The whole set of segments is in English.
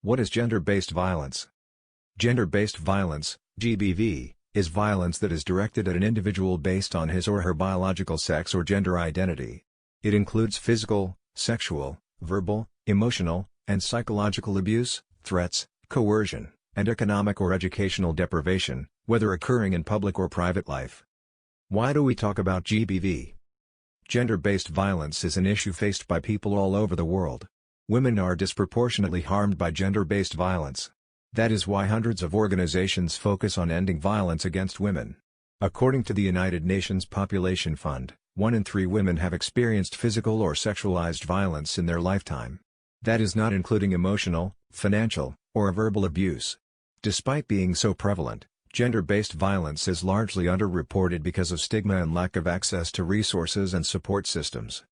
What is gender-based violence? Gender-based violence, GBV, is violence that is directed at an individual based on his or her biological sex or gender identity. It includes physical, sexual, verbal, emotional, and psychological abuse, threats, coercion, and economic or educational deprivation, whether occurring in public or private life. Why do we talk about GBV? Gender-based violence is an issue faced by people all over the world. Women are disproportionately harmed by gender-based violence. That is why hundreds of organizations focus on ending violence against women. According to the United Nations Population Fund, 1 in 3 women have experienced physical or sexualized violence in their lifetime. That is not including emotional, financial, or verbal abuse. Despite being so prevalent, gender-based violence is largely underreported because of stigma and lack of access to resources and support systems.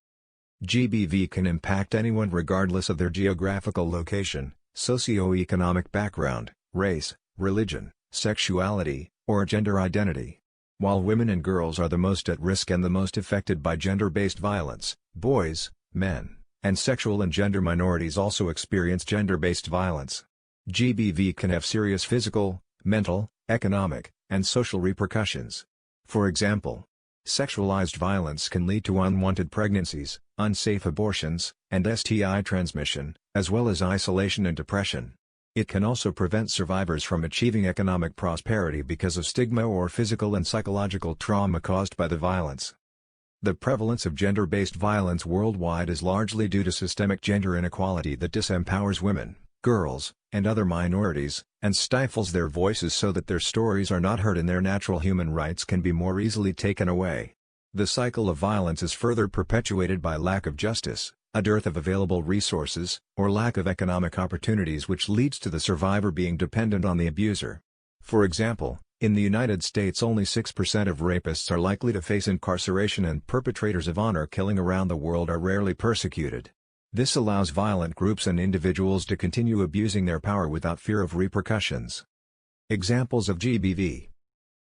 GBV can impact anyone regardless of their geographical location, socioeconomic background, race, religion, sexuality, or gender identity. While women and girls are the most at risk and the most affected by gender-based violence, boys, men, and sexual and gender minorities also experience gender-based violence. GBV can have serious physical, mental, economic, and social repercussions. For example, sexualized violence can lead to unwanted pregnancies, unsafe abortions, and STI transmission, as well as isolation and depression. It can also prevent survivors from achieving economic prosperity because of stigma or physical and psychological trauma caused by the violence. The prevalence of gender-based violence worldwide is largely due to systemic gender inequality that disempowers women, girls, and other minorities, and stifles their voices so that their stories are not heard and their natural human rights can be more easily taken away. The cycle of violence is further perpetuated by lack of justice, a dearth of available resources, or lack of economic opportunities, which leads to the survivor being dependent on the abuser. For example, in the United States only 6% of rapists are likely to face incarceration and perpetrators of honor killing around the world are rarely persecuted. This allows violent groups and individuals to continue abusing their power without fear of repercussions. Examples of GBV.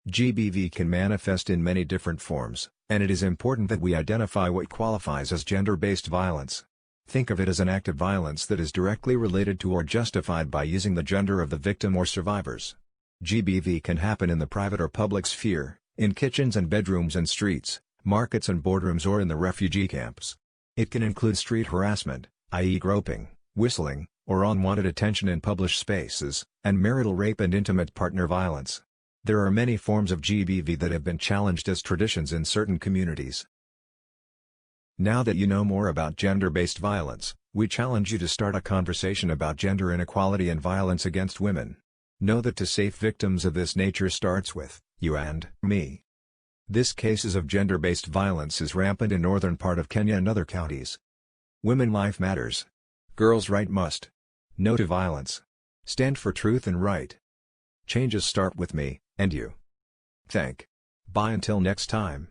GBV can manifest in many different forms, and it is important that we identify what qualifies as gender-based violence. Think of it as an act of violence that is directly related to or justified by using the gender of the victim or survivors. GBV can happen in the private or public sphere, in kitchens and bedrooms and streets, markets and boardrooms, or in the refugee camps. It can include street harassment, i.e. groping, whistling, or unwanted attention in public spaces, and marital rape and intimate partner violence. There are many forms of GBV that have been challenged as traditions in certain communities. Now that you know more about gender-based violence, we challenge you to start a conversation about gender inequality and violence against women. Know that to save victims of this nature starts with you and me. This cases of gender-based violence is rampant in northern part of Kenya and other counties. Women life matters. Girls right must. No to violence. Stand for truth and right. Changes start with me, and you. Bye until next time.